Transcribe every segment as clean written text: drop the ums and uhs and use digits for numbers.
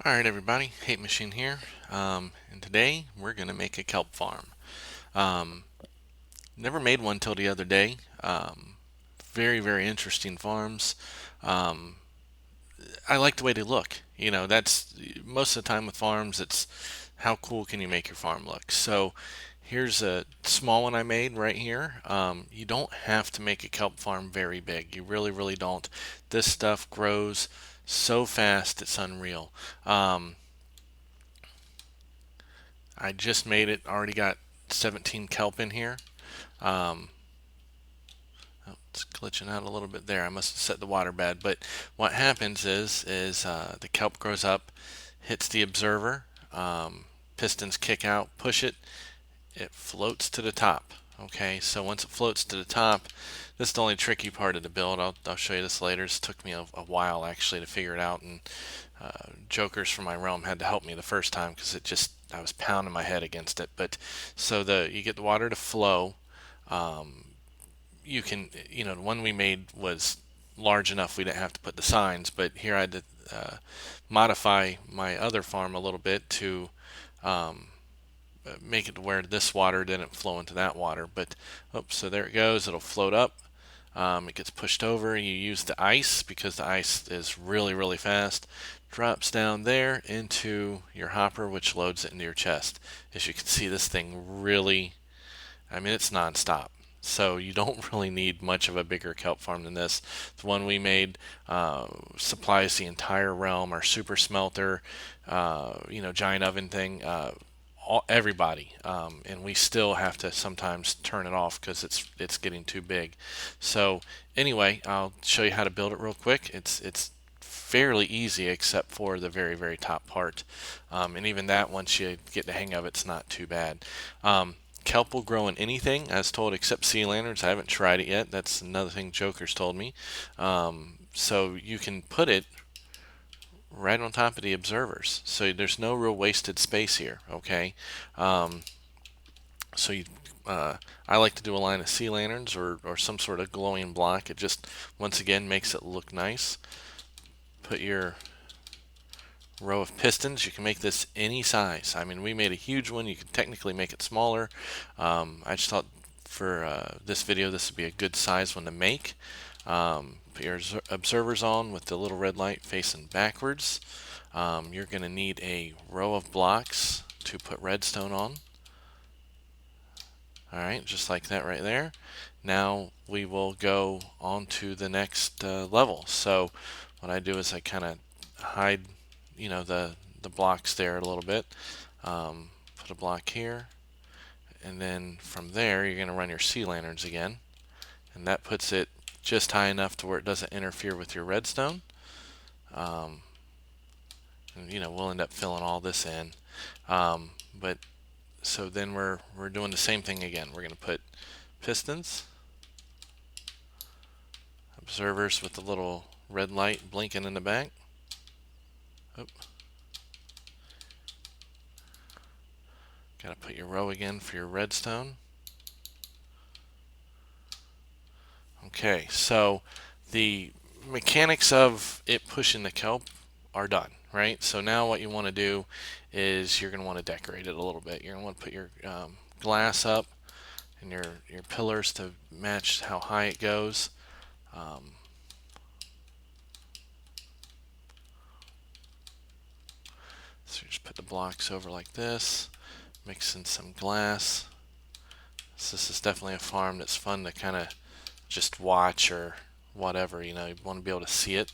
Alright everybody, Hate Machine here, and today we're going to make a kelp farm. Um, Never made one till the other day. Very interesting farms. Um, I like the way they look. That's most of the time with farms, it's how cool can you make your farm look. So here's a small one I made right here. You don't have to make a kelp farm very big. You really don't. This stuff grows so fast, it's unreal. Um, I just made it, already got 17 kelp in here. Um, oh, it's glitching out a little bit there. I must have set the water bad. But what happens is the kelp grows up, hits the observer, pistons kick out, push it, it floats to the top. Okay, so once it floats to the top, this is the only tricky part of the build. I'll show you this later. This took me a while actually to figure it out, and jokers from my realm had to help me the first time because I was pounding my head against it. But so you get the water to flow. Um, you can, the one we made was large enough we didn't have to put the signs, but here I had to modify my other farm a little bit to um, make it to where this water didn't flow into that water. But oops, so there it goes. It'll float up. It gets pushed over. You use the ice because the ice is really fast. Drops down there into your hopper, which loads it into your chest. As you can see, this thing really, I mean, it's nonstop. So you don't really need much of a bigger kelp farm than this. The one we made supplies the entire realm. Our super smelter, giant oven thing. Everybody, and we still have to sometimes turn it off because it's getting too big. So anyway, I'll show you how to build it real quick. It's fairly easy except for the very top part, and even that, once you get the hang of it, it's not too bad. Kelp will grow in anything, as told, except sea lanterns. I haven't tried it yet. That's another thing Joker's told me. So you can put it right on top of the observers. So there's no real wasted space here, okay? Um, so you, I like to do a line of sea lanterns or some sort of glowing block. It just, once again, makes it look nice. Put your row of pistons. You can make this any size. I mean, we made a huge one. You can technically make it smaller. I just thought for this video this would be a good size one to make. Put your observers on with the little red light facing backwards. You're going to need a row of blocks to put redstone on. Alright, just like that right there. Now we will go on to the next level. So what I do is I kind of hide, the blocks there a little bit. Put a block here, and then from there you're going to run your sea lanterns again, and that puts it just high enough to where it doesn't interfere with your redstone. And, we'll end up filling all this in. But so then we're doing the same thing again. We're going to put pistons, observers with the little red light blinking in the back. Oop. Got to put your row again for your redstone. Okay, so the mechanics of it pushing the kelp are done, right? So now what you want to do is you're going to want to decorate it a little bit. You're going to want to put your glass up and your pillars to match how high it goes. So you just put the blocks over like this, mix in some glass. So this is definitely a farm that's fun to kind of just watch or whatever. You want to be able to see it.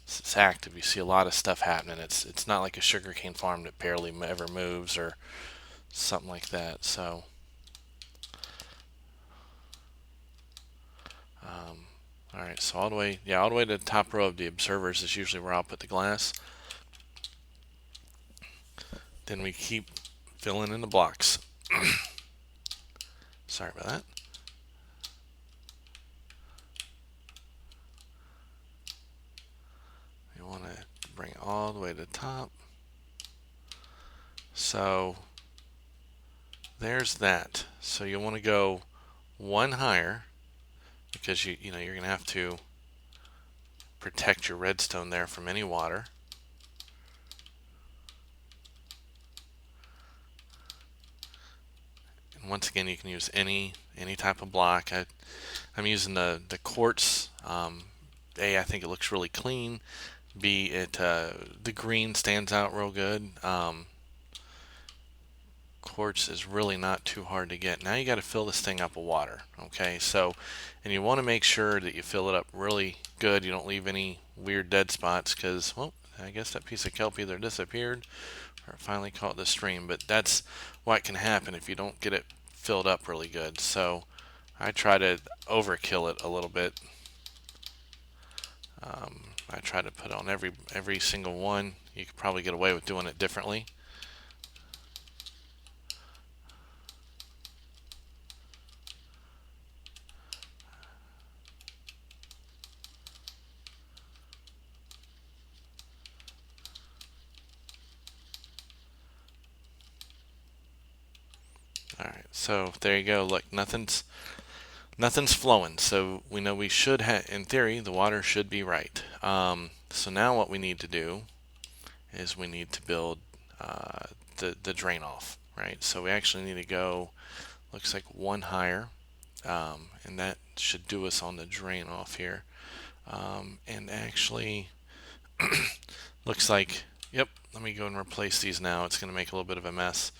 It's active. You see a lot of stuff happening. It's not like a sugarcane farm that barely ever moves or something like that. So all right, so all the way to the top row of the observers is usually where I'll put the glass. Then we keep filling in the blocks. Sorry about that. You want to bring it all the way to the top. So there's that. So you want to go one higher because you're going to have to protect your redstone there from any water. And once again, you can use any type of block. I'm using the quartz. A, I think it looks really clean. B, the green stands out real good. Quartz is really not too hard to get. Now you got to fill this thing up with water. Okay, so, and you want to make sure that you fill it up really good. You don't leave any weird dead spots, because, well, I guess that piece of kelp either disappeared or finally caught the stream. But that's what can happen if you don't get it filled up really good. So I try to overkill it a little bit. I try to put on every single one. You could probably get away with doing it differently. Alright, so there you go. Look, nothing's flowing. So we know we should have, in theory, the water should be right. So now what we need to do is we need to build the drain off, right? So we actually need to go, looks like one higher, and that should do us on the drain off here. And actually, looks like, yep, let me go and replace these now. It's going to make a little bit of a mess,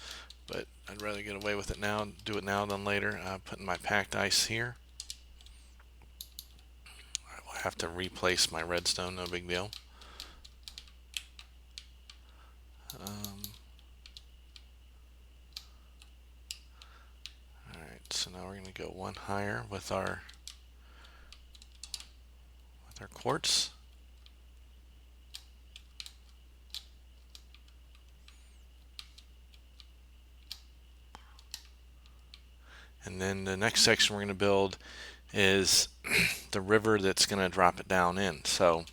but I'd rather get away with it now, do it now than later. Putting my packed ice here. I will have to replace my redstone, no big deal. Alright, so now we're going to go one higher with our quartz. And then the next section we're going to build is the river that's going to drop it down in. So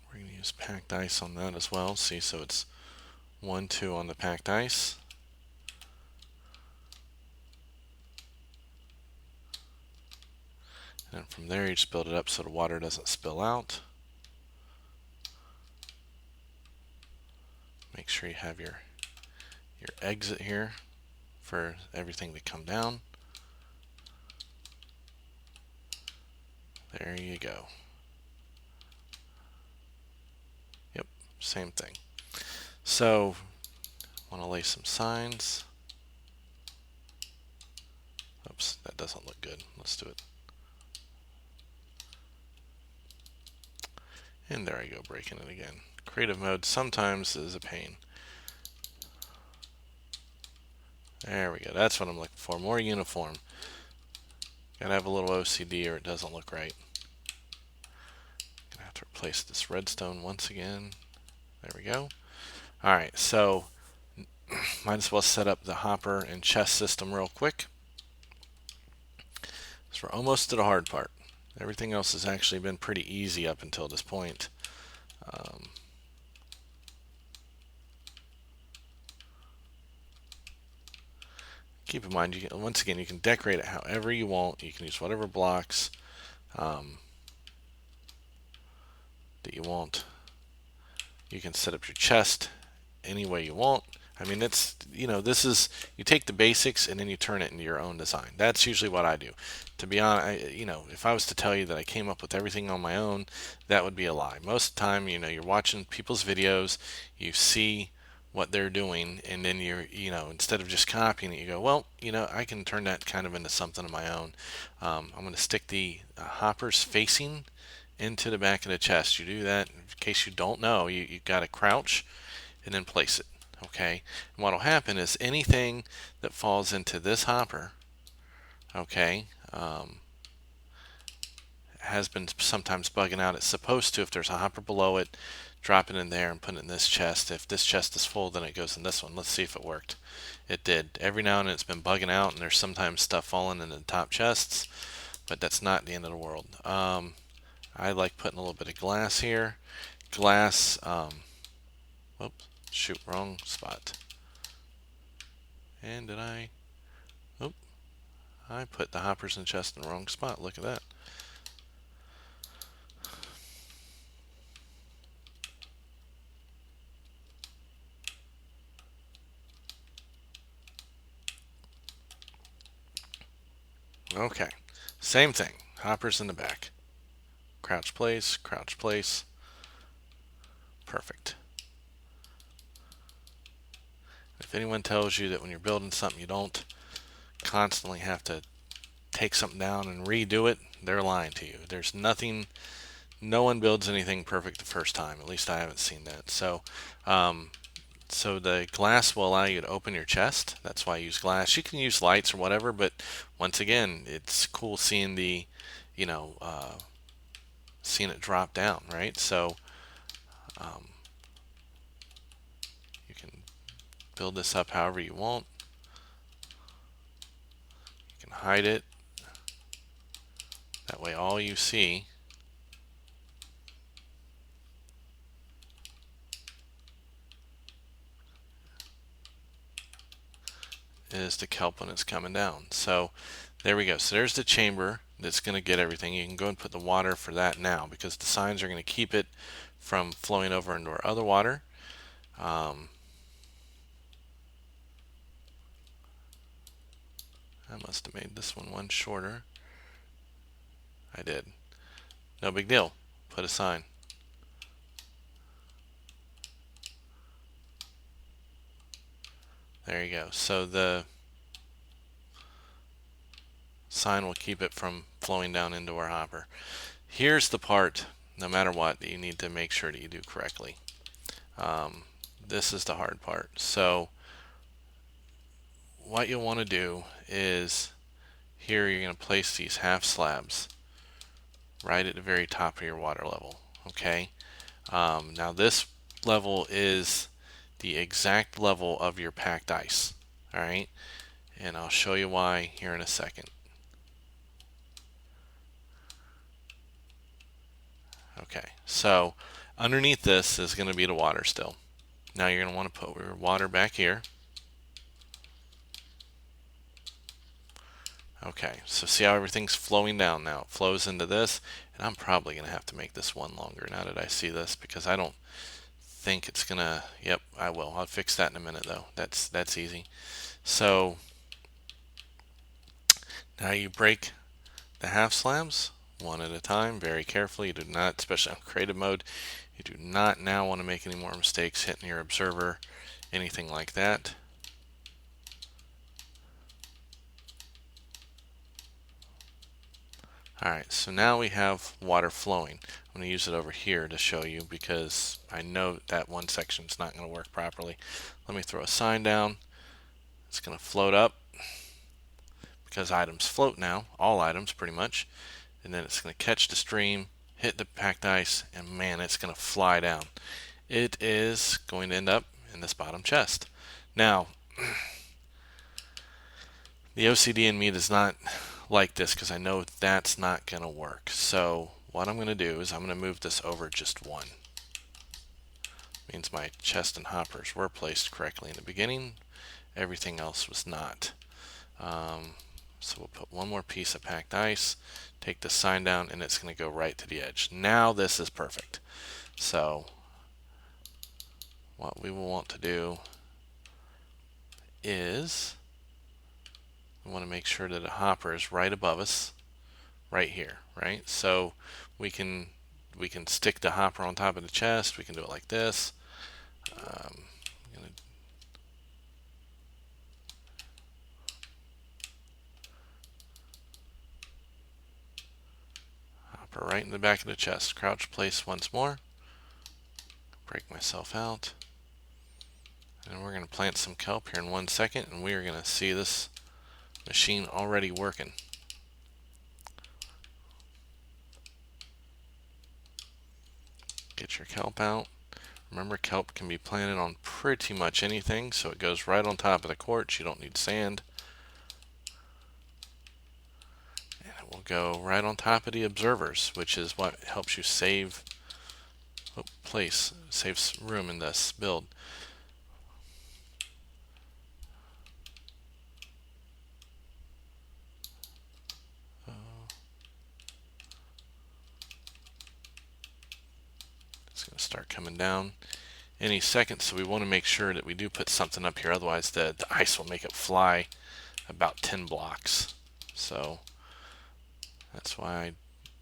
we're going to use packed ice on that as well. See, so it's 1, 2 on the packed ice. And from there you just build it up so the water doesn't spill out. Make sure you have your exit here for everything to come down. There you go. Yep, same thing. So, want to lay some signs. Oops, that doesn't look good. Let's do it. And there I go, breaking it again. Creative mode sometimes is a pain. There we go. That's what I'm looking for. More uniform. Gotta have a little OCD or it doesn't look right. Gonna have to replace this redstone once again. There we go. Alright, so might as well set up the hopper and chest system real quick. So we're almost to the hard part. Everything else has actually been pretty easy up until this point. Keep in mind, once again, you can decorate it however you want. You can use whatever blocks that you want. You can set up your chest any way you want. I mean, it's, this is, you take the basics and then you turn it into your own design. That's usually what I do. To be honest, if I was to tell you that I came up with everything on my own, that would be a lie. Most of the time, you're watching people's videos, you see what they're doing, and then instead of just copying it, you go, well, I can turn that kind of into something of my own. I'm going to stick the hoppers facing into the back of the chest. You do that, in case you don't know, you got to crouch and then place it. Okay, and what will happen is anything that falls into this hopper, okay, has been sometimes bugging out. It's supposed to, if there's a hopper below it, drop it in there and put it in this chest. If this chest is full, then it goes in this one. Let's see if it worked. It did. Every now and then it's been bugging out, and there's sometimes stuff falling in the top chests, but that's not the end of the world. I like putting a little bit of glass here. Glass, whoops, shoot, wrong spot. And I put the hoppers and chest in the wrong spot. Look at that. Okay, same thing. Hoppers in the back. Crouch place, crouch place. Perfect. If anyone tells you that when you're building something you don't constantly have to take something down and redo it, they're lying to you. There's nothing, no one builds anything perfect the first time. At least I haven't seen that. So the glass will allow you to open your chest. That's why I use glass. You can use lights or whatever, but once again, it's cool seeing the, you know, seeing it drop down, right? So um, you can build this up however you want. You can hide it. That way all you see is the kelp when it's coming down. So there we go. So there's the chamber that's going to get everything. You can go and put the water for that now because the signs are going to keep it from flowing over into our other water. I must have made this one shorter. I did. No big deal. Put a sign. There you go. So the sign will keep it from flowing down into our hopper. Here's the part, no matter what, that you need to make sure that you do correctly. This is the hard part. So what you'll want to do is here you're going to place these half slabs right at the very top of your water level. Okay. Now this level is the exact level of your packed ice. All right. And I'll show you why here in a second. Okay. So underneath this is going to be the water still. Now you're going to want to put your water back here. Okay, so see how everything's flowing down now. It flows into this, and I'm probably going to have to make this one longer now that I see this because I don't think it's going to, yep, I will. I'll fix that in a minute though. That's easy. So now you break the half slabs one at a time very carefully. You do not, especially on creative mode, you do not now want to make any more mistakes hitting your observer, anything like that. Alright, so now we have water flowing. I'm going to use it over here to show you because I know that one section is not going to work properly. Let me throw a sign down. It's going to float up because items float now, all items pretty much. And then it's going to catch the stream, hit the packed ice, and man, it's going to fly down. It is going to end up in this bottom chest. Now, the OCD in me does not like this because I know that's not going to work. So what I'm going to do is I'm going to move this over just one. Means my chest and hoppers were placed correctly in the beginning. Everything else was not. So we'll put one more piece of packed ice, take the sign down, and it's going to go right to the edge. Now this is perfect. So what we will want to do is we want to make sure that the hopper is right above us, right here, right? So we can stick the hopper on top of the chest. We can do it like this. Hopper right in the back of the chest. Crouch place once more. Break myself out. And we're going to plant some kelp here in 1 second, and we are going to see this machine already working. Get your kelp out. Remember, kelp can be planted on pretty much anything, so it goes right on top of the quartz. You don't need sand. And it will go right on top of the observers, which is what helps you save saves room in this build. It's going to start coming down any second, so we want to make sure that we do put something up here, otherwise the ice will make it fly about 10 blocks. So That's why I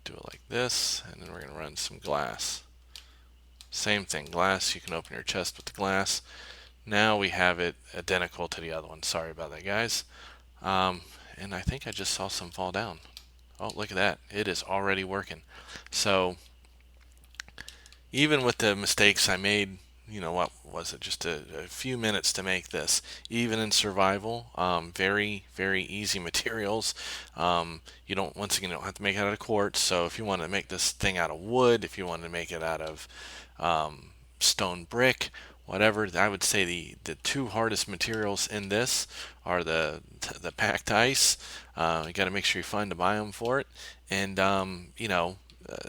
do it like this, and then we're going to run some glass. Same thing, glass, you can open your chest with the glass. Now we have it identical to the other one. Sorry about that, guys. Um, and I think I just saw some fall down. Oh, look at that. It is already working. So even with the mistakes I made, what was it, just a few minutes to make this, even in survival, very, very easy materials. You don't, once again, you don't have to make it out of quartz. So if you want to make this thing out of wood, if you want to make it out of stone brick, whatever, I would say the two hardest materials in this are the packed ice. You got to make sure you find a biome for it, and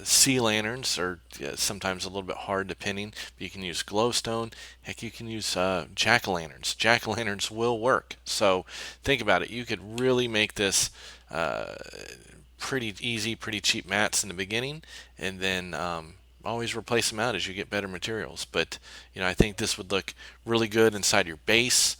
sea lanterns are sometimes a little bit hard depending, but you can use glowstone. Heck, you can use jack-o'-lanterns. Jack-o'-lanterns will work. So think about it. You could really make this pretty easy, pretty cheap mats in the beginning, and then always replace them out as you get better materials. But I think this would look really good inside your base.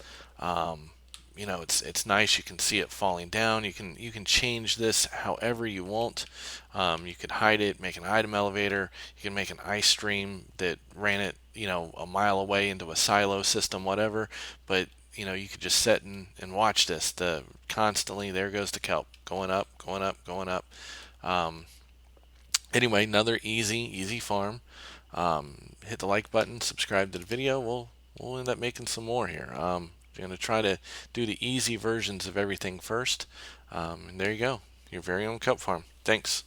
It's nice. You can see it falling down. You can change this however you want. You could hide it, make an item elevator. You can make an ice stream that ran it a mile away into a silo system, whatever. But you could just sit and watch this. Constantly there goes the kelp going up, going up, going up. Um, anyway, another easy farm. Hit the like button, subscribe to the video. We'll end up making some more here. I'm going to try to do the easy versions of everything first. And there you go, your very own kelp farm. Thanks.